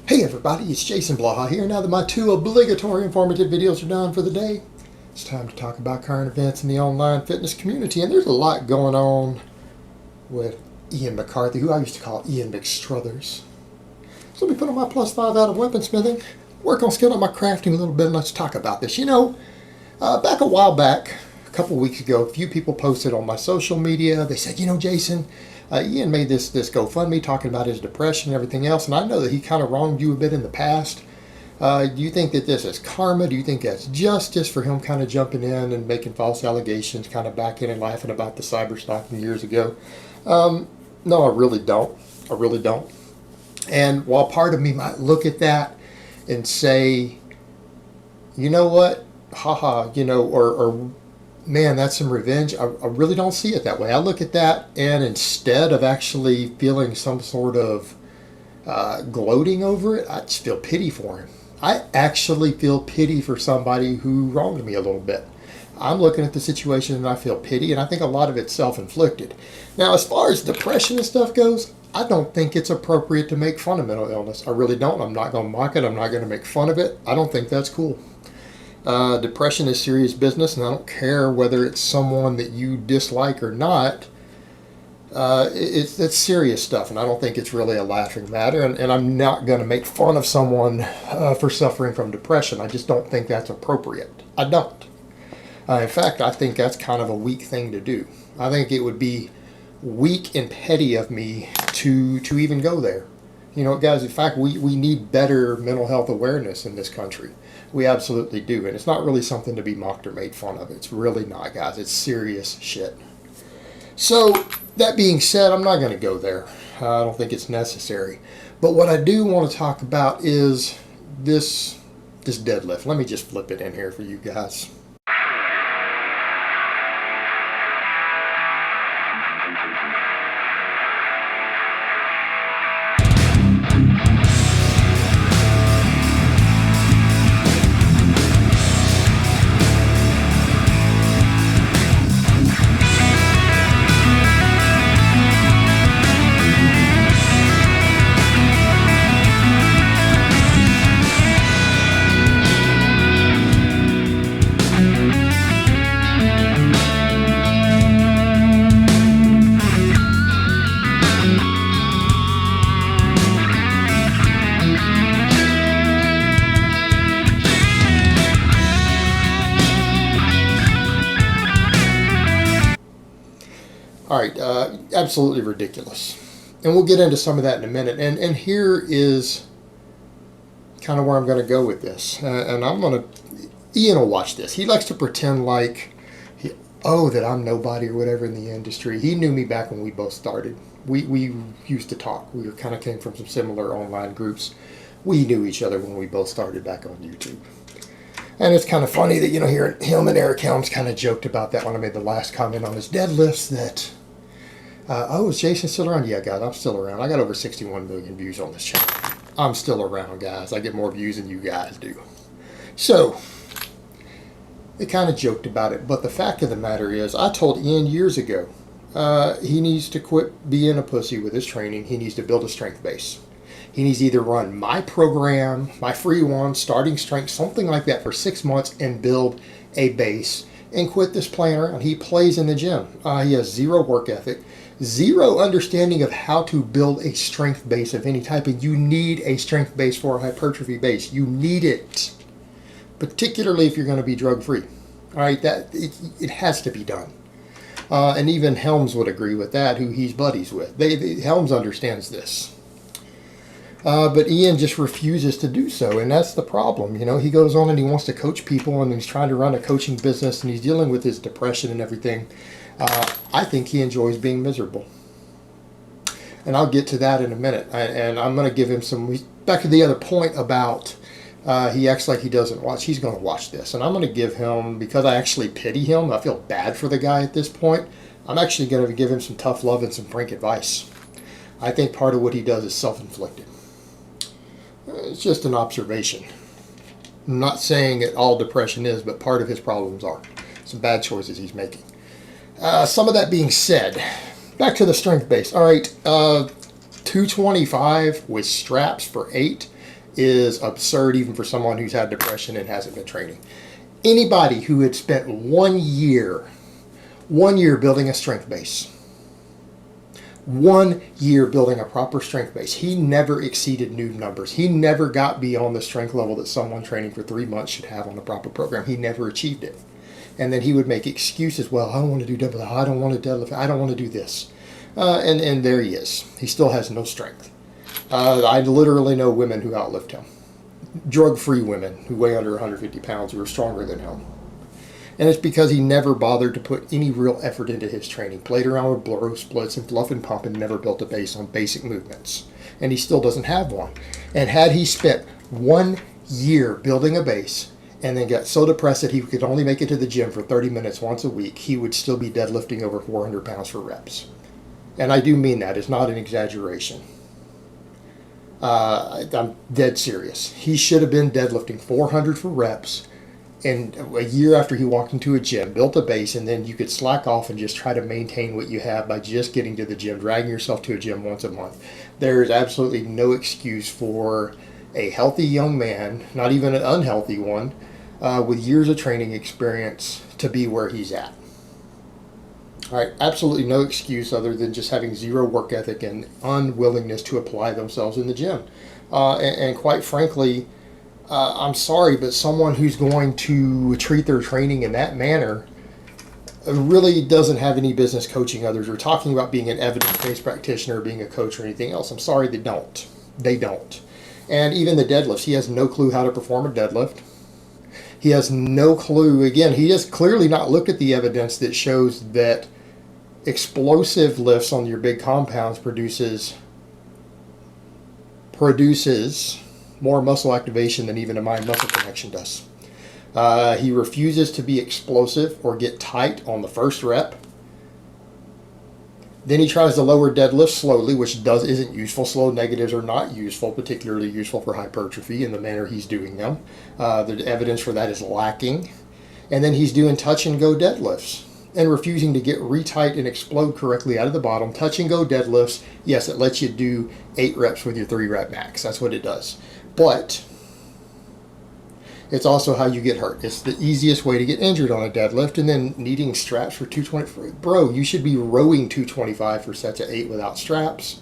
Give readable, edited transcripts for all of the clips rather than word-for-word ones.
Hey everybody, it's Jason Blaha here. Now that my two obligatory informative videos are done for the day, it's time to talk about current events in the online fitness community. And there's a lot going on with Ian McCarthy, who I used to call Ian McStruthers. So let me put on my +5 out of weaponsmithing, work on skilling up my crafting a little bit, and let's talk about this. Back a while back, a couple weeks ago, a few people posted on my social media. They said, Jason, Ian made this GoFundMe talking about his depression and everything else, and I know that he kind of wronged you a bit in the past. Do you think that this is karma? Do you think that's justice for him kind of jumping in and making false allegations, kind of back in and laughing about the cyber stalking years ago? No, I really don't. I really don't. And while part of me might look at that and say, you know what, haha, or man, that's some revenge. I really don't see it that way. I look at that, and instead of actually feeling some sort of gloating over it, I just feel pity for him. I actually feel pity for somebody who wronged me a little bit. I'm looking at the situation and I feel pity, and I think a lot of it's self-inflicted. Now, as far as depression and stuff goes, I don't think it's appropriate to make fun of mental illness. I really don't. I'm not going to mock it. I'm not going to make fun of it. I don't think that's cool. Depression is serious business, and I don't care whether it's someone that you dislike or not. It's serious stuff, and I don't think it's really a laughing matter. And I'm not going to make fun of someone for suffering from depression. I just don't think that's appropriate. I don't. In fact, I think that's kind of a weak thing to do. I think it would be weak and petty of me to even go there. Guys, in fact, we need better mental health awareness in this country. We absolutely do. And it's not really something to be mocked or made fun of. It's really not, guys. It's serious shit. So, that being said, I'm not going to go there. I don't think it's necessary. But what I do want to talk about is this deadlift. Let me just flip it in here for you guys. All right, absolutely ridiculous. And we'll get into some of that in a minute. And here is kind of where I'm going to go with this. Ian will watch this. He likes to pretend like, that I'm nobody or whatever in the industry. He knew me back when we both started. We used to talk. We kind of came from some similar online groups. We knew each other when we both started back on YouTube. And it's kind of funny that, here him and Eric Helms kind of joked about that when I made the last comment on his deadlifts that, is Jason still around? Yeah, guys, I'm still around. I got over 61 million views on this channel. I'm still around, guys. I get more views than you guys do. So, they kind of joked about it. But the fact of the matter is, I told Ian years ago, he needs to quit being a pussy with his training. He needs to build a strength base. He needs to either run my program, my free one, starting strength, something like that for 6 months and build a base and quit this playing around. He plays in the gym. He has zero work ethic, zero understanding of how to build a strength base of any type. And you need a strength base for a hypertrophy base. You need it, particularly if you're going to be drug-free. All right, it has to be done. And even Helms would agree with that, who he's buddies with. Helms understands this. But Ian just refuses to do so, and that's the problem. He goes on and he wants to coach people, and he's trying to run a coaching business, and he's dealing with his depression and everything. I think he enjoys being miserable. And I'll get to that in a minute. And I'm going to give him some... Back to the other point about he acts like he doesn't watch. He's going to watch this. And I'm going to give him, because I actually pity him, I feel bad for the guy at this point, I'm actually going to give him some tough love and some frank advice. I think part of what he does is self-inflicted. It's just an observation. I'm not saying that all depression is, but part of his problems are. Some bad choices he's making. Some of that being said, back to the strength base. All right, 225 with straps for 8 is absurd even for someone who's had depression and hasn't been training. Anybody who had spent 1 year building a strength base, 1 year building a proper strength base, he never exceeded new numbers. He never got beyond the strength level that someone training for 3 months should have on a proper program. He never achieved it. And then he would make excuses. Well, I don't want to do deadlift. I don't want to deadlift. I don't want to do this. And there he is. He still has no strength. I literally know women who outlift him. Drug-free women who weigh under 150 pounds who are stronger than him. And it's because he never bothered to put any real effort into his training. Played around with bro splits and fluff and pump and never built a base on basic movements. And he still doesn't have one. And had he spent 1 year building a base and then got so depressed that he could only make it to the gym for 30 minutes once a week, he would still be deadlifting over 400 pounds for reps. And I do mean that. It's not an exaggeration. I'm dead serious. He should have been deadlifting 400 for reps, and a year after he walked into a gym, built a base, and then you could slack off and just try to maintain what you have by just getting to the gym, dragging yourself to a gym once a month. There is absolutely no excuse for a healthy young man, not even an unhealthy one, with years of training experience to be where he's at. All right, absolutely no excuse other than just having zero work ethic and unwillingness to apply themselves in the gym. And quite frankly, I'm sorry, but someone who's going to treat their training in that manner really doesn't have any business coaching others or talking about being an evidence-based practitioner or being a coach or anything else. I'm sorry, they don't. They don't. And even the deadlifts, he has no clue how to perform a deadlift. He has no clue. Again, he has clearly not looked at the evidence that shows that explosive lifts on your big compounds produces more muscle activation than even a mind-muscle connection does. He refuses to be explosive or get tight on the first rep. Then he tries to lower deadlifts slowly, which isn't useful. Slow negatives are not useful, particularly useful for hypertrophy in the manner he's doing them. The evidence for that is lacking. And then he's doing touch and go deadlifts and refusing to get retight and explode correctly out of the bottom. Touch and go deadlifts, yes, it lets you do 8 reps with your 3 rep max. That's what it does. But it's also how you get hurt. It's the easiest way to get injured on a deadlift, and then needing straps for 225. Bro, you should be rowing 225 for sets of 8 without straps.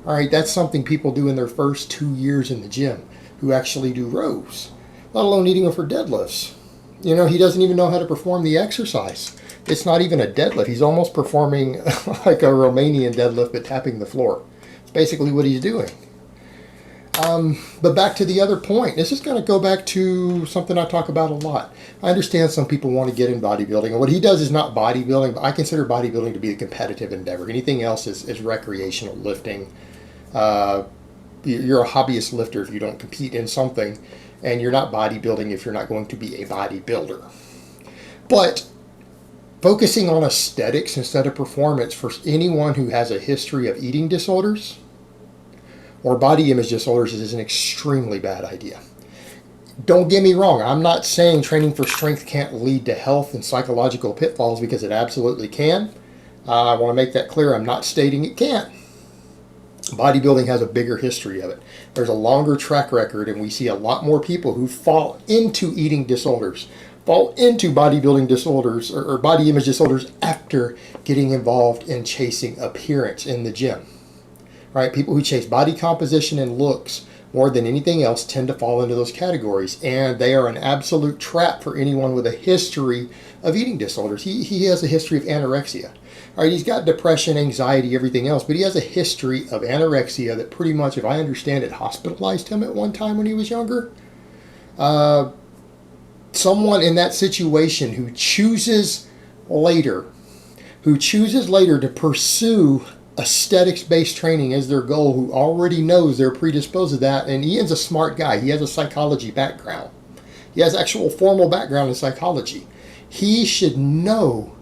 All right, that's something people do in their first 2 years in the gym who actually do rows, let alone needing them for deadlifts. You know, he doesn't even know how to perform the exercise. It's not even a deadlift. He's almost performing like a Romanian deadlift but tapping the floor. It's basically what he's doing. But back to the other point. This is going to go back to something I talk about a lot. I understand some people want to get in bodybuilding, and what he does is not bodybuilding, but I consider bodybuilding to be a competitive endeavor. Anything else is recreational lifting. You're a hobbyist lifter if you don't compete in something, and you're not bodybuilding if you're not going to be a bodybuilder. But focusing on aesthetics instead of performance for anyone who has a history of eating disorders or body image disorders is an extremely bad idea. Don't get me wrong. I'm not saying training for strength can't lead to health and psychological pitfalls, because it absolutely can. I want to make that clear. I'm not stating it can't. Bodybuilding has a bigger history of it. There's a longer track record, and we see a lot more people who fall into eating disorders, fall into bodybuilding disorders or body image disorders after getting involved in chasing appearance in the gym. Right? People who chase body composition and looks more than anything else tend to fall into those categories, and they are an absolute trap for anyone with a history of eating disorders. He has a history of anorexia. All right, he's got depression, anxiety, everything else, but he has a history of anorexia that pretty much, if I understand it, hospitalized him at one time when he was younger. Someone in that situation who chooses later to pursue aesthetics-based training as their goal, who already knows they're predisposed to that, and Ian's a smart guy. He has a psychology background. He has actual formal background in psychology. He should know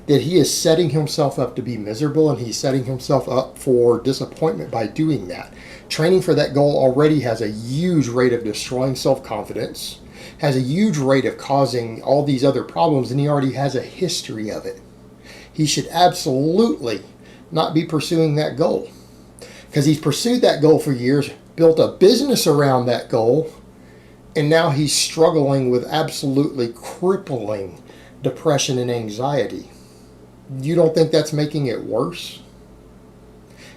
that he is setting himself up to be miserable, and he's setting himself up for disappointment by doing that. Training for that goal already has a huge rate of destroying self-confidence, has a huge rate of causing all these other problems, and he already has a history of it. He should absolutely not be pursuing that goal, because he's pursued that goal for years, built a business around that goal, and now he's struggling with absolutely crippling depression and anxiety. You don't think that's making it worse?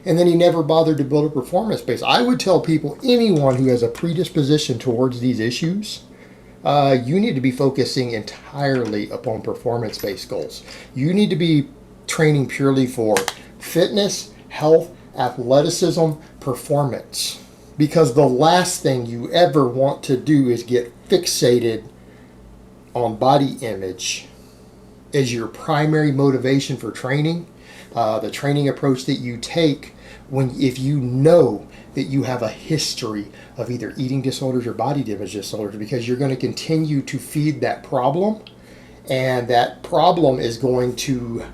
And then he never bothered to build a performance base. I would tell people, anyone who has a predisposition towards these issues, you need to be focusing entirely upon performance-based goals. You need to be training purely for fitness, health, athleticism, performance. Because the last thing you ever want to do is get fixated on body image as your primary motivation for training. The training approach that you take if you know that you have a history of either eating disorders or body image disorders, because you're going to continue to feed that problem, and that problem is going to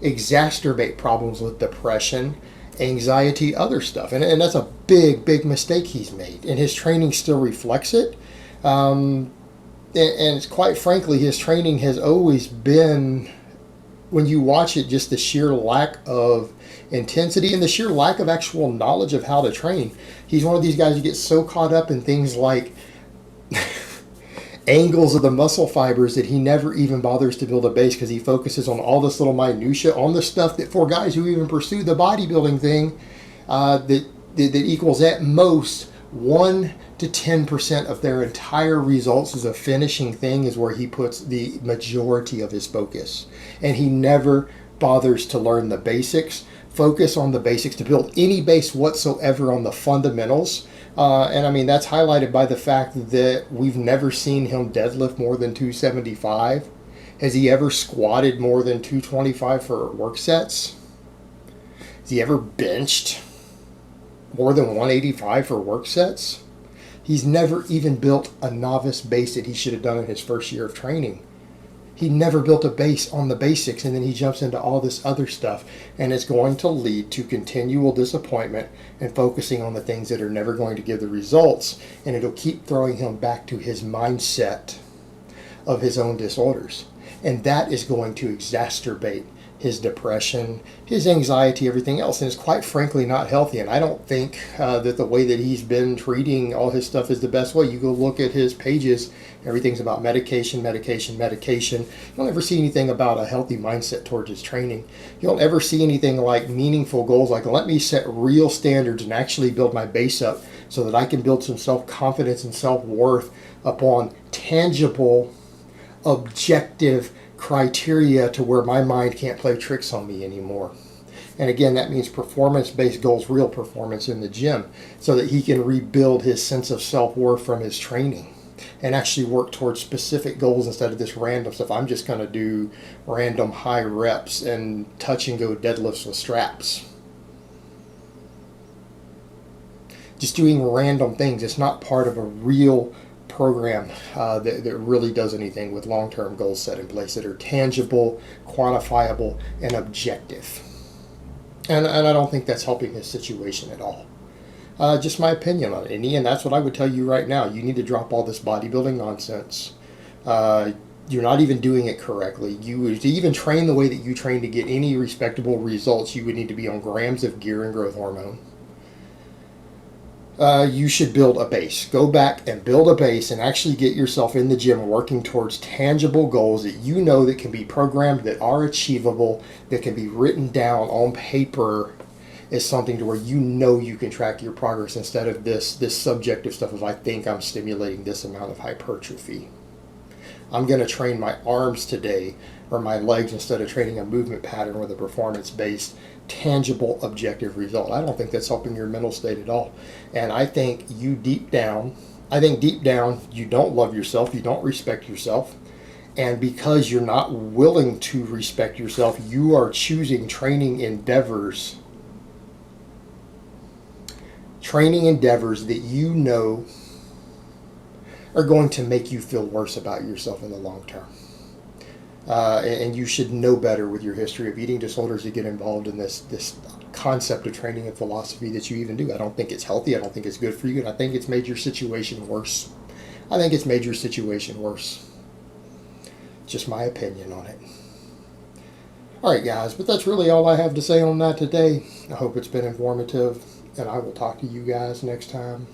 exacerbate problems with depression, anxiety, other stuff. And that's a big mistake he's made, and his training still reflects it. And quite frankly, his training has always been, when you watch it, just the sheer lack of intensity and the sheer lack of actual knowledge of how to train. He's one of these guys who gets so caught up in things like angles of the muscle fibers that he never even bothers to build a base, because he focuses on all this little minutia, on the stuff that, for guys who even pursue the bodybuilding thing, that equals at most 1 to 10% of their entire results as a finishing thing, is where he puts the majority of his focus. And he never bothers to learn the basics, focus on the basics, to build any base whatsoever on the fundamentals. And I mean, that's highlighted by the fact that we've never seen him deadlift more than 275. Has he ever squatted more than 225 for work sets? Has he ever benched more than 185 for work sets? He's never even built a novice base that he should have done in his first year of training. He never built a base on the basics, and then he jumps into all this other stuff, and it's going to lead to continual disappointment and focusing on the things that are never going to give the results, and it'll keep throwing him back to his mindset of his own disorders. And that is going to exacerbate his depression, his anxiety, everything else, and it's quite frankly not healthy. And I don't think that the way that he's been treating all his stuff is the best way. You go look at his pages, everything's about medication. You don't ever see anything about a healthy mindset towards his training. You don't ever see anything like meaningful goals, like let me set real standards and actually build my base up so that I can build some self-confidence and self-worth upon tangible, objective criteria, to where my mind can't play tricks on me anymore. And again, that means performance-based goals, real performance in the gym, so that he can rebuild his sense of self-worth from his training and actually work towards specific goals instead of this random stuff. I'm just going to do random high reps and touch and go deadlifts with straps. Just doing random things. It's not part of a real program that really does anything with long-term goals set in place that are tangible, quantifiable, and objective. And I don't think that's helping his situation at all. Just my opinion on it. And Ian, that's what I would tell you right now. You need to drop all this bodybuilding nonsense. You're not even doing it correctly. To even train the way that you train to get any respectable results, you would need to be on grams of gear and growth hormone. You should build a base. Go back and build a base and actually get yourself in the gym working towards tangible goals that you know that can be programmed, that are achievable, that can be written down on paper as something to where you know you can track your progress, instead of this subjective stuff of I think I'm stimulating this amount of hypertrophy. I'm going to train my arms today or my legs instead of training a movement pattern with a performance-based, tangible, objective result. I don't think that's helping your mental state at all. And I think deep down, you don't love yourself, you don't respect yourself. And because you're not willing to respect yourself, you are choosing training endeavors that you know are going to make you feel worse about yourself in the long term. And you should know better with your history of eating disorders to get involved in this concept of training and philosophy that you even do. I don't think it's healthy. I don't think it's good for you. And I think it's made your situation worse. Just my opinion on it. All right, guys, but that's really all I have to say on that today. I hope it's been informative. and I will talk to you guys next time.